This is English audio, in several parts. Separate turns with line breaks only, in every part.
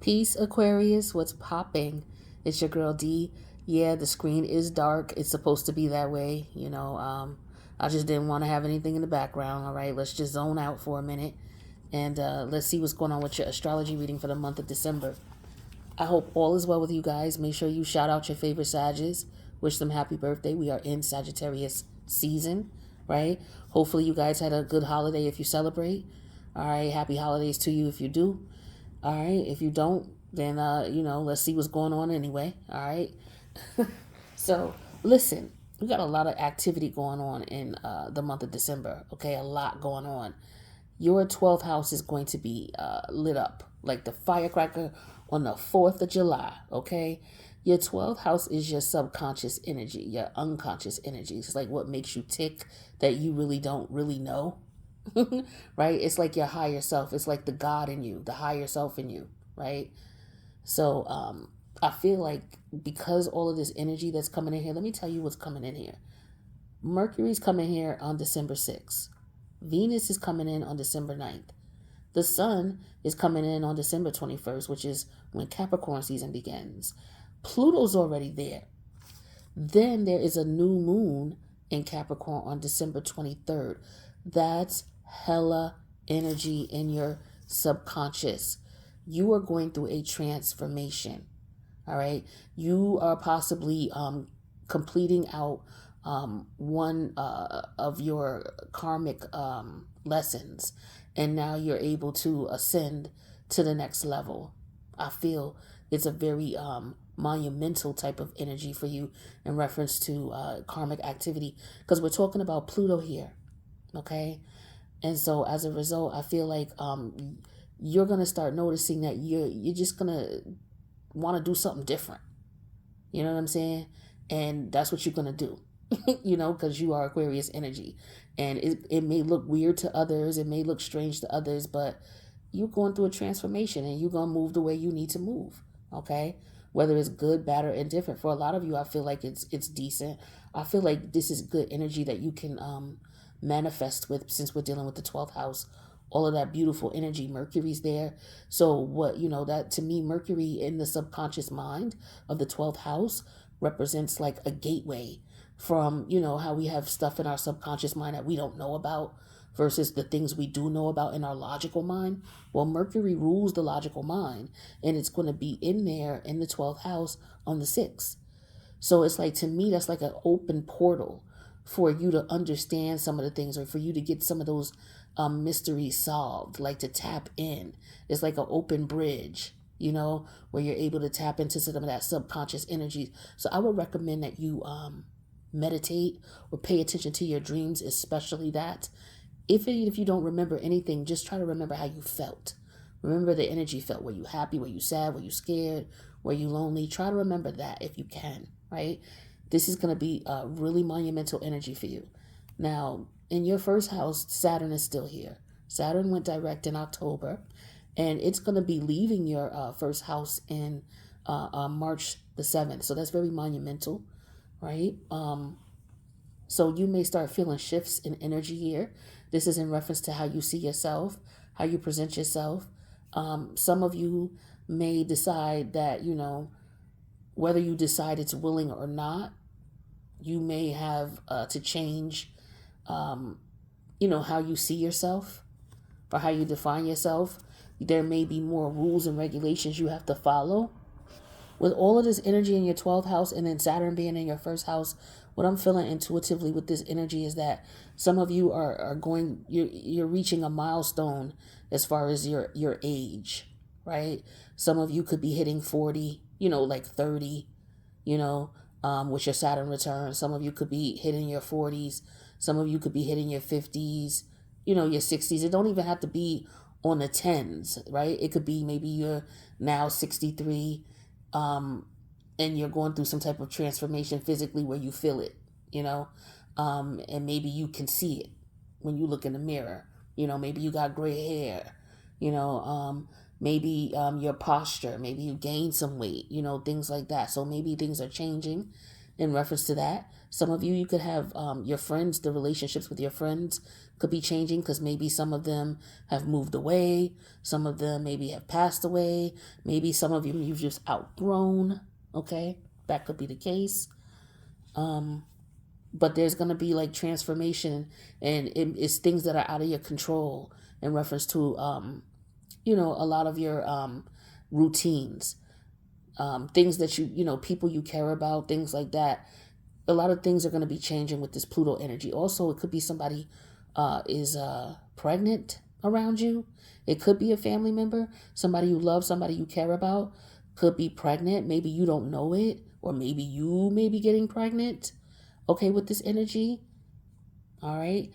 Peace, Aquarius. What's popping? It's your girl D. Yeah, the screen is dark. It's supposed to be that way. I just didn't want to have anything in the background. All right, let's just zone out for a minute and let's see what's going on with your astrology reading for the month of December. I hope all is well with you guys. Make sure you shout out your favorite Sages. Wish them happy birthday. We are in Sagittarius season, right? Hopefully you guys had a good holiday if you celebrate. All right, happy holidays to you if you do. All right, if you don't, then let's see what's going on anyway. All right. So listen, we got a lot of activity going on in the month of December. Okay, a lot going on. Your 12th house is going to be lit up like the firecracker on the 4th of July. Okay, your 12th house is your subconscious energy, your unconscious energy. It's like what makes you tick that you really don't really know. Right? It's like your higher self. It's like the God in you, the higher self in you, right? So I feel like because all of this energy that's coming in here, let me tell you what's coming in here. Mercury's coming here on December 6th. Venus is coming in on December 9th. The sun is coming in on December 21st, which is when Capricorn season begins. Pluto's already there. Then there is a new moon in Capricorn on December 23rd. That's hella energy in your subconscious. You are going through a transformation. All right. You are possibly completing out one of your karmic lessons, and now you're able to ascend to the next level. I feel it's a very monumental type of energy for you in reference to karmic activity, because we're talking about Pluto here. Okay. And so as a result, I feel like you're going to start noticing that you're just going to want to do something different. You know what I'm saying? And that's what you're going to do, because you are Aquarius energy. And it may look weird to others. It may look strange to others, but you're going through a transformation and you're going to move the way you need to move. Okay. Whether it's good, bad, or indifferent. For a lot of you, I feel like it's decent. I feel like this is good energy that you can manifest with, since we're dealing with the 12th house. All of that beautiful energy, Mercury's there. So that to me, Mercury in the subconscious mind of the 12th house represents like a gateway from, how we have stuff in our subconscious mind that we don't know about versus the things we do know about in our logical mind. Well, Mercury rules the logical mind, and it's going to be in there in the 12th house on the 6th. So it's like, to me, that's like an open portal for you to understand some of the things, or for you to get some of those mysteries solved, like to tap in. It's like an open bridge, where you're able to tap into some of that subconscious energy. So I would recommend that you meditate or pay attention to your dreams, especially that. If you don't remember anything, just try to remember how you felt. Remember the energy felt. Were you happy? Were you sad? Were you scared? Were you lonely? Try to remember that if you can, right? This is going to be a really monumental energy for you. Now, in your first house, Saturn is still here. Saturn went direct in October, and it's going to be leaving your first house in March the 7th. So that's very monumental, right? So you may start feeling shifts in energy here. This is in reference to how you see yourself, how you present yourself. Some of you may decide that, whether you decide it's willing or not, you may have to change, how you see yourself or how you define yourself. There may be more rules and regulations you have to follow. With all of this energy in your 12th house and then Saturn being in your first house, what I'm feeling intuitively with this energy is that some of you you're reaching a milestone as far as your age, right? Some of you could be hitting 40, like 30, with your Saturn return. Some of you could be hitting your 40s. Some of you could be hitting your 50s, your 60s. It don't even have to be on the 10s, right? It could be maybe you're now 63, and you're going through some type of transformation physically where you feel it, and maybe you can see it when you look in the mirror. Maybe you got gray hair, maybe your posture, maybe you gained some weight, things like that. So maybe things are changing in reference to that. Some of you could have your friends, the relationships with your friends could be changing because maybe some of them have moved away. Some of them maybe have passed away. Maybe some of you you've just outgrown. Okay, that could be the case. But there's going to be like transformation, and it's things that are out of your control in reference to, a lot of your routines, things that people you care about, things like that. A lot of things are going to be changing with this Pluto energy. Also, it could be somebody is pregnant around you. It could be a family member, somebody you love, somebody you care about could be pregnant. Maybe you don't know it, or maybe you may be getting pregnant. Okay, with this energy. All right.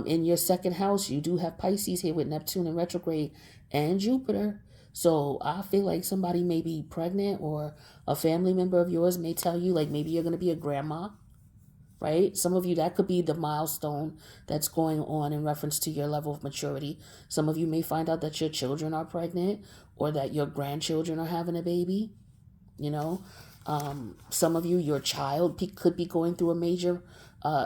In your second house, you do have Pisces here with Neptune in retrograde and Jupiter. So I feel like somebody may be pregnant, or a family member of yours may tell you, like, maybe you're going to be a grandma, right? Some of you, that could be the milestone that's going on in reference to your level of maturity. Some of you may find out that your children are pregnant, or that your grandchildren are having a baby, you know. Some of you, your child could be going through a major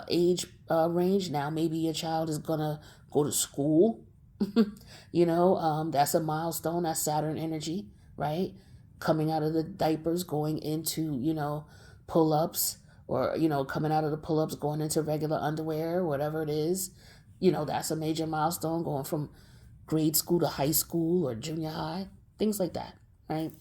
age range. Now, maybe your child is going to go to school. That's a milestone. That's Saturn energy, right? Coming out of the diapers, going into, pull-ups, or, coming out of the pull-ups, going into regular underwear, whatever it is. That's a major milestone, going from grade school to high school or junior high, things like that, right?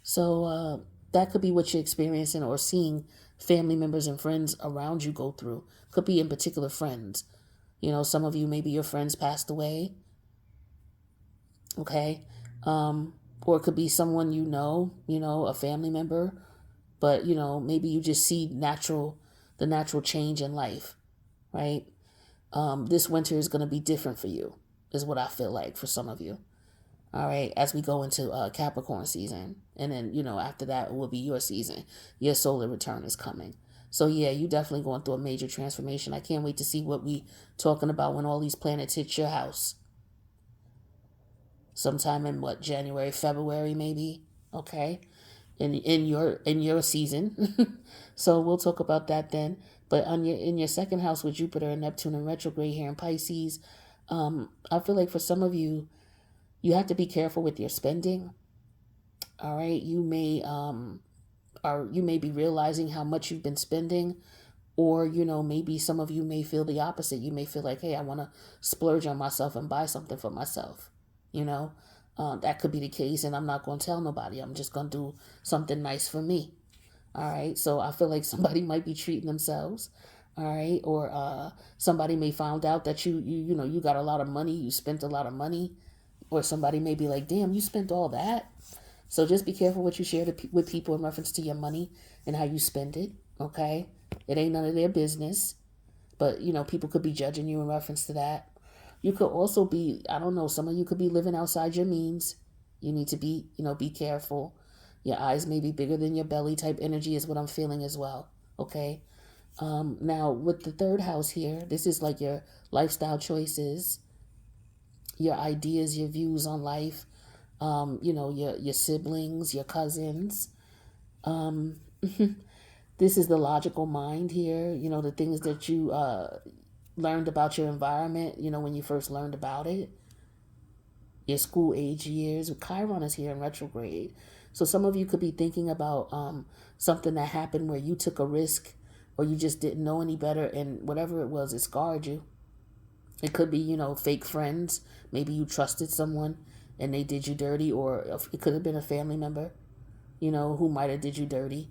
So that could be what you're experiencing or seeing family members and friends around you go through. Could be in particular friends. Some of you, maybe your friends passed away. Okay. Or it could be someone a family member, but maybe you just see the natural change in life, right? This winter is going to be different for you, is what I feel like for some of you. All right, as we go into Capricorn season, and then after that it will be your season. Your solar return is coming. So yeah, you definitely going through a major transformation. I can't wait to see what we talking about when all these planets hit your house. Sometime in January, February, maybe. Okay, in your season. So we'll talk about that then. But in your second house with Jupiter and Neptune in retrograde here in Pisces, I feel like for some of you, you have to be careful with your spending. All right, you may be realizing how much you've been spending, or maybe some of you may feel the opposite. You may feel like, hey, I want to splurge on myself and buy something for myself. That could be the case, and I'm not going to tell nobody. I'm just going to do something nice for me. All right, so I feel like somebody might be treating themselves. All right, or somebody may find out that you got a lot of money. You spent a lot of money. Or somebody may be like, damn, you spent all that. So just be careful what you share with people in reference to your money and how you spend it, okay? It ain't none of their business. But, people could be judging you in reference to that. You could also be, I don't know, some of you could be living outside your means. You need to be, be careful. Your eyes may be bigger than your belly type energy is what I'm feeling as well, okay? Now, with the third house here, this is like your lifestyle choices, your ideas, your views on life, your siblings, your cousins. This is the logical mind here, the things that you learned about your environment, when you first learned about it. Your school age years. Chiron is here in retrograde. So some of you could be thinking about something that happened where you took a risk, or you just didn't know any better, and whatever it was, it scarred you. It could be, fake friends. Maybe you trusted someone and they did you dirty, or it could have been a family member, who might have did you dirty.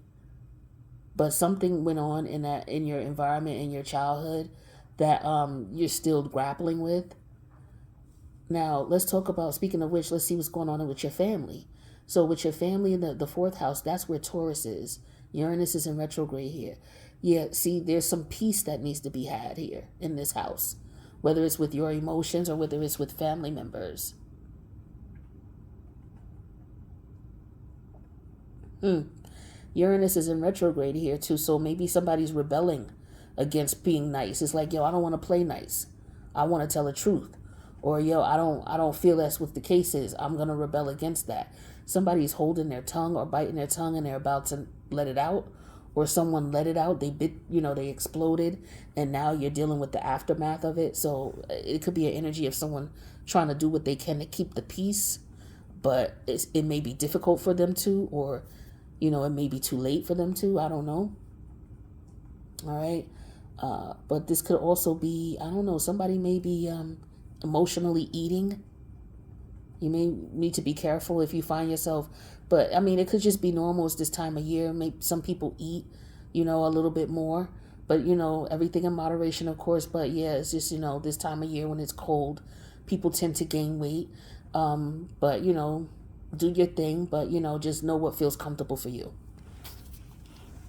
But something went on in your environment, in your childhood, that you're still grappling with. Now, let's talk about, speaking of which, let's see what's going on with your family. So with your family in the fourth house, that's where Taurus is. Uranus is in retrograde here. Yeah, see, there's some peace that needs to be had here in this house, whether it's with your emotions or whether it's with family members. Uranus is in retrograde here too, so maybe somebody's rebelling against being nice. It's like, yo, I don't want to play nice. I want to tell the truth. Or, yo, I don't feel that's what the case is. I'm going to rebel against that. Somebody's holding their tongue or biting their tongue and they're about to let it out. or someone let it out. They they exploded, and now you're dealing with the aftermath of it. So it could be an energy of someone trying to do what they can to keep the peace, but it may be difficult for them to, or it may be too late for them to. I don't know. All right. But this could also be, I don't know, somebody may be emotionally eating. You may need to be careful if you find yourself, but I mean, it could just be normal. It's this time of year. Maybe some people eat, a little bit more, but everything in moderation, of course. But yeah, it's just, this time of year when it's cold, people tend to gain weight. But do your thing, but just know what feels comfortable for you,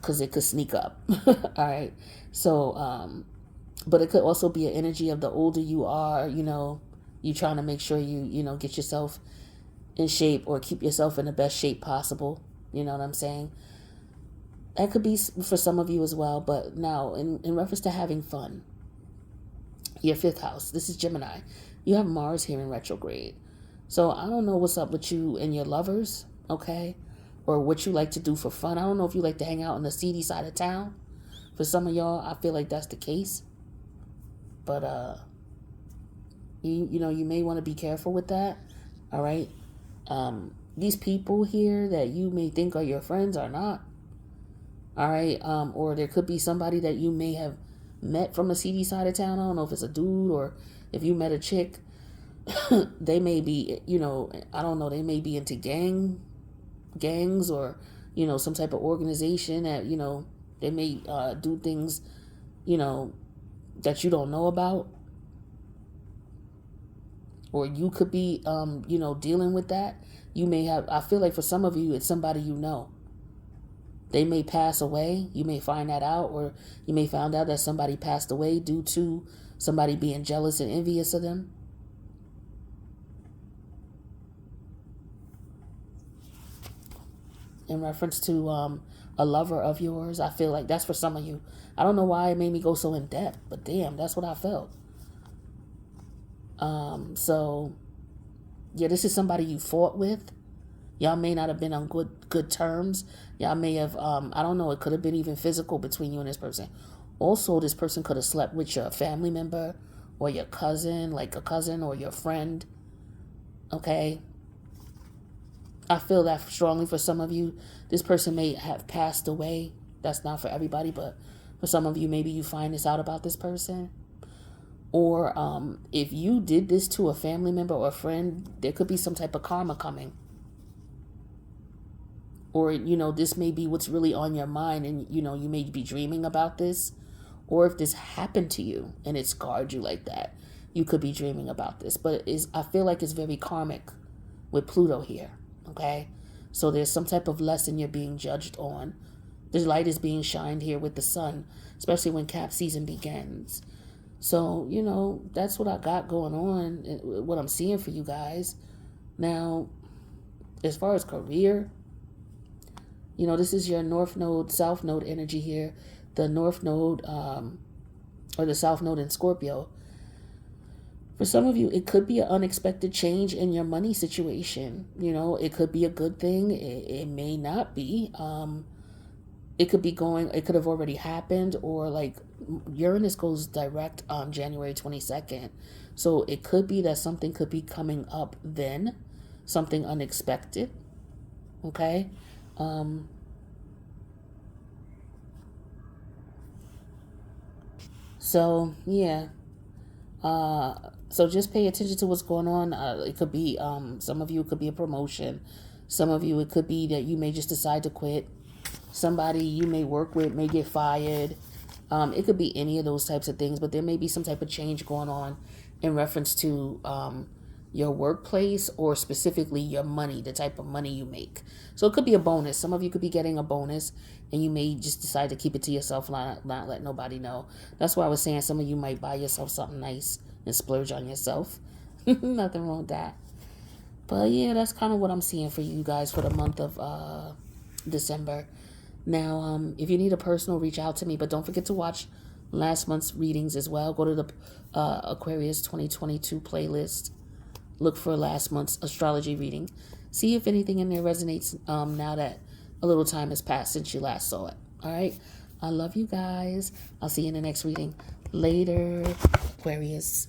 because it could sneak up. All right. So, but it could also be an energy of the older you are, you trying to make sure you get yourself in shape or keep yourself in the best shape possible. You know what I'm saying? That could be for some of you as well. But now, in reference to having fun, your fifth house, this is Gemini. You have Mars here in retrograde. So I don't know what's up with you and your lovers, okay? Or what you like to do for fun. I don't know if you like to hang out on the seedy side of town. For some of y'all, I feel like that's the case. But you may want to be careful with that. All right. These people here that you may think are your friends are not. All right. Or there could be somebody that you may have met from a seedy side of town. I don't know if it's a dude or if you met a chick. They may be, I don't know, they may be into gangs or, some type of organization that, they may do things, that you don't know about. Or you could be, dealing with that. You may have, I feel like for some of you, it's somebody you know. They may pass away. You may find that out, or you may find out that somebody passed away due to somebody being jealous and envious of them. In reference to a lover of yours, I feel like that's for some of you. I don't know why it made me go so in depth, but damn, that's what I felt. So yeah, this is somebody you fought with. Y'all may not have been on good terms. Y'all may have, I don't know, it could have been even physical between you and this person. Also, this person could have slept with your family member or your cousin, like a cousin or your friend. Okay. I feel that strongly for some of you. This person may have passed away. That's not for everybody, but for some of you, maybe you find this out about this person. Or if you did this to a family member or a friend, there could be some type of karma coming. Or, this may be what's really on your mind, and, you may be dreaming about this. Or if this happened to you and it scarred you like that, you could be dreaming about this. But I feel like it's very karmic with Pluto here. Okay, so there's some type of lesson you're being judged on. The light is being shined here with the sun, especially when Cap season begins. So, that's what I got going on, what I'm seeing for you guys. Now, as far as career, this is your North Node, South Node energy here. The North Node, or the South Node in Scorpio. For some of you, it could be an unexpected change in your money situation. It could be a good thing. It may not be. It could have already happened, or like Uranus goes direct on January 22nd. So it could be that something could be coming up then, something unexpected. Okay. So yeah. So just pay attention to what's going on. It could be, some of you, it could be a promotion. Some of you, it could be that you may just decide to quit. Somebody you may work with may get fired. It could be any of those types of things, but there may be some type of change going on in reference to your workplace, or specifically your money, the type of money you make. So it could be a bonus. Some of you could be getting a bonus, and you may just decide to keep it to yourself, not let nobody know. That's why I was saying some of you might buy yourself something nice and splurge on yourself. Nothing wrong with that. But yeah, that's kind of what I'm seeing for you guys for the month of December. Now, if you need a personal, reach out to me, but don't forget to watch last month's readings as well. Go to the Aquarius 2022 playlist. Look for last month's astrology reading. See if anything in there resonates now that a little time has passed since you last saw it. All right. I love you guys. I'll see you in the next reading. Later, Aquarius.